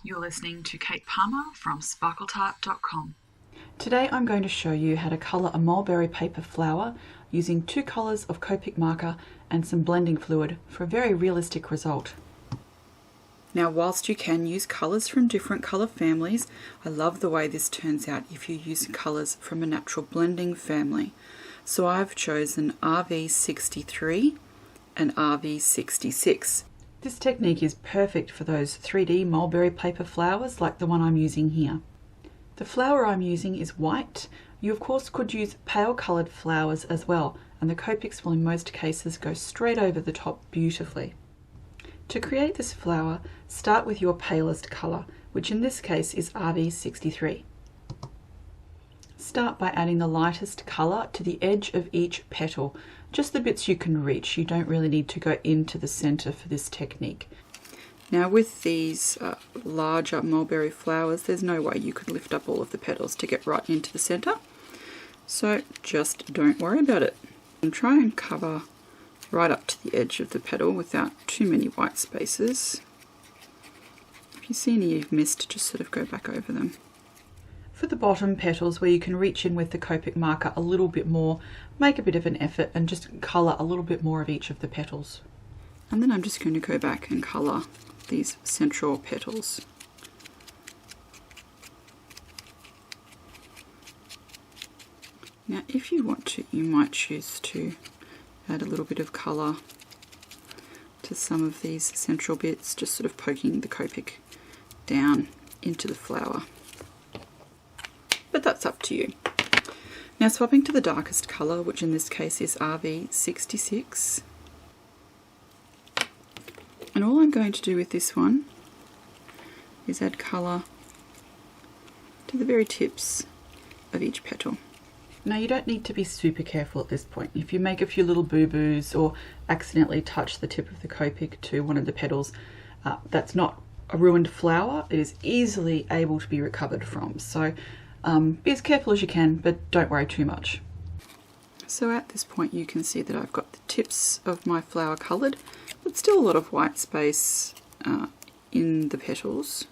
You're listening to Kate Palmer from sparkletart.com. Today I'm going to show you how to colour a mulberry paper flower using 2 colours of Copic marker and some blending fluid for a very realistic result. Now, whilst you can use colours from different colour families, I love the way this turns out if you use colours from a natural blending family. So I've chosen RV63 and RV66. This technique is perfect for those 3D mulberry paper flowers like the one I'm using here. The flower I'm using is white. You of course could use pale coloured flowers as well, and the Copics will in most cases go straight over the top beautifully. To create this flower, start with your palest colour, which in this case is RV63. Start by adding the lightest colour to the edge of each petal, just the bits you can reach. You don't really need to go into the centre for this technique. Now with these larger mulberry flowers, there's no way you could lift up all of the petals to get right into the centre, so just don't worry about it. And try and cover right up to the edge of the petal without too many white spaces. If you see any you've missed, just sort of go back over them. For the bottom petals, where you can reach in with the Copic marker a little bit more, make a bit of an effort and just colour a little bit more of each of the petals. And then I'm just going to go back and colour these central petals. Now if you want to, you might choose to add a little bit of colour to some of these central bits, just sort of poking the Copic down into the flower. But that's up to you. Now swapping to the darkest colour, which in this case is RV66. And all I'm going to do with this one is add colour to the very tips of each petal. Now you don't need to be super careful at this point. If you make a few little boo-boos or accidentally touch the tip of the Copic to one of the petals, that's not a ruined flower. It is easily able to be recovered from. So be as careful as you can, but don't worry too much. So at this point you can see that I've got the tips of my flower coloured, but still a lot of white space in the petals.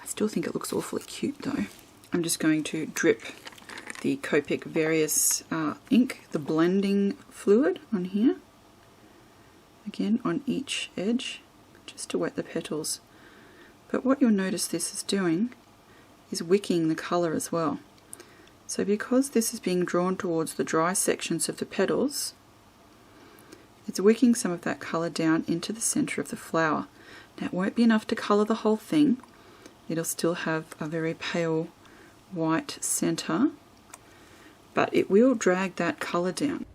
I still think it looks awfully cute though. I'm just going to drip the Copic various ink, the blending fluid on here, again on each edge, just to wet the petals. But what you'll notice this is doing is wicking the colour as well. So because this is being drawn towards the dry sections of the petals, it's wicking some of that colour down into the centre of the flower. Now it won't be enough to colour the whole thing. It'll still have a very pale white centre, but it will drag that colour down.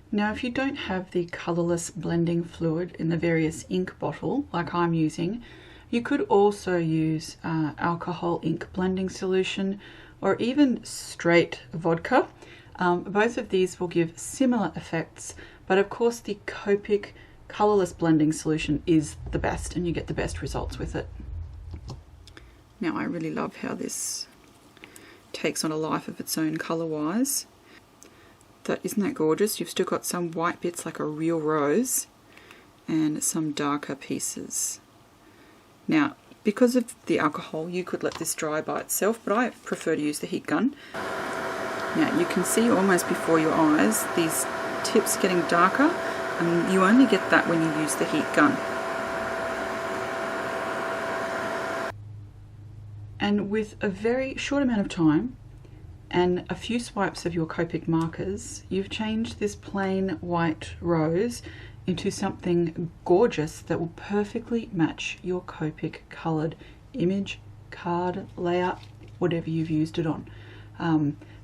Now if you don't have the colourless blending fluid in the various ink bottle like I'm using, you could also use alcohol ink blending solution or even straight vodka. Both of these will give similar effects, but of course the Copic colourless blending solution is the best and you get the best results with it. Now I really love how this takes on a life of its own colour-wise. Isn't that gorgeous? You've still got some white bits like a real rose and some darker pieces. Now, because of the alcohol, you could let this dry by itself, but I prefer to use the heat gun. Now, you can see almost before your eyes these tips getting darker, and you only get that when you use the heat gun. And with a very short amount of time and a few swipes of your Copic markers, you've changed this plain white rose into something gorgeous that will perfectly match your Copic coloured image, card, layout, whatever you've used it on.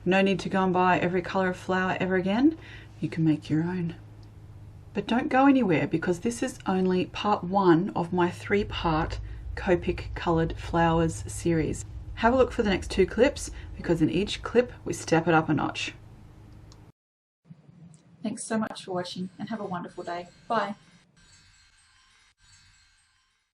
No need to go and buy every colour of flower ever again. You can make your own. But don't go anywhere, because this is only part 1 of my 3-part Copic coloured flowers series. Have a look for the next 2 clips, because in each clip we step it up a notch. Thanks so much for watching and have a wonderful day. Bye.